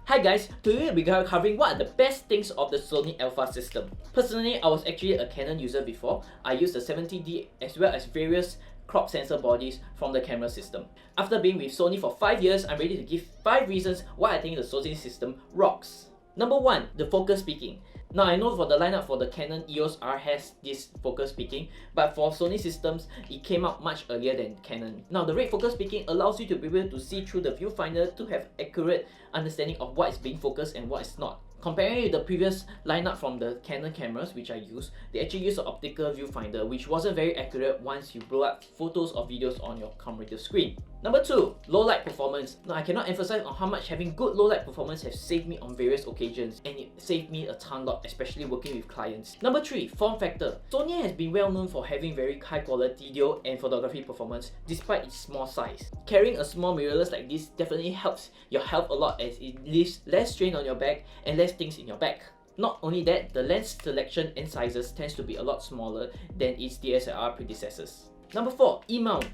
Hi guys, today we'll be covering what are the best things of the Sony Alpha system. Personally, I was actually a Canon user before. I used the 70D as well as various crop sensor bodies from the camera system. After being with Sony for 5 years, I'm ready to give 5 reasons why I think the Sony system rocks. Number 1, the focus peaking. Now I know for the lineup for the Canon EOS R has this focus peaking, but for Sony systems, it came out much earlier than Canon. Now the red focus peaking allows you to be able to see through the viewfinder to have accurate understanding of what is being focused and what is not. Comparing with the previous lineup from the Canon cameras which I use, they actually use an optical viewfinder which wasn't very accurate once you blow up photos or videos on your computer screen. Number 2, low light performance. Now I cannot emphasize on how much having good low light performance has saved me on various occasions, and it saved me a ton lot, especially working with clients. Number 3, form factor. Sony has been well known for having very high quality video and photography performance despite its small size. Carrying a small mirrorless like this definitely helps your health a lot as it leaves less strain on your back and less things in your bag. Not only that, the lens selection and sizes tends to be a lot smaller than its DSLR predecessors. Number 4, E-mount.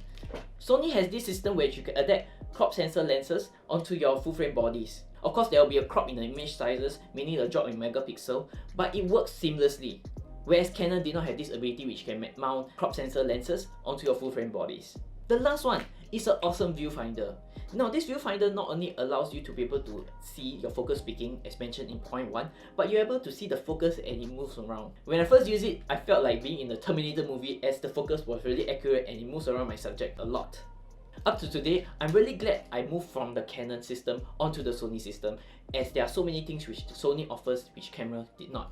Sony has this system where you can adapt crop sensor lenses onto your full frame bodies. Of course, there will be a crop in the image sizes, meaning a drop in megapixel, but it works seamlessly. Whereas Canon did not have this ability which can mount crop sensor lenses onto your full frame bodies. The last one is an awesome viewfinder. Now this viewfinder not only allows you to be able to see your focus peaking as mentioned in point 1, but you're able to see the focus and it moves around. When I first used it, I felt like being in the Terminator movie as the focus was really accurate and it moves around my subject a lot. Up to today, I'm really glad I moved from the Canon system onto the Sony system, as there are so many things which Sony offers which camera did not.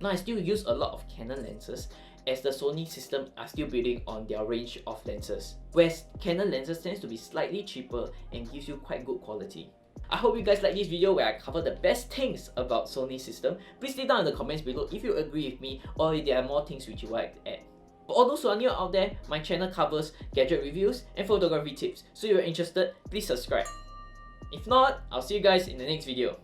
Now I still use a lot of Canon lenses as the Sony system are still building on their range of lenses, whereas Canon lenses tends to be slightly cheaper and gives you quite good quality. I hope you guys like this video where I cover the best things about Sony system. Please leave down in the comments below if you agree with me or if there are more things which you would like to add. For all those who are new out there, my channel covers gadget reviews and photography tips, so if you're interested, please subscribe. If not, I'll see you guys in the next video.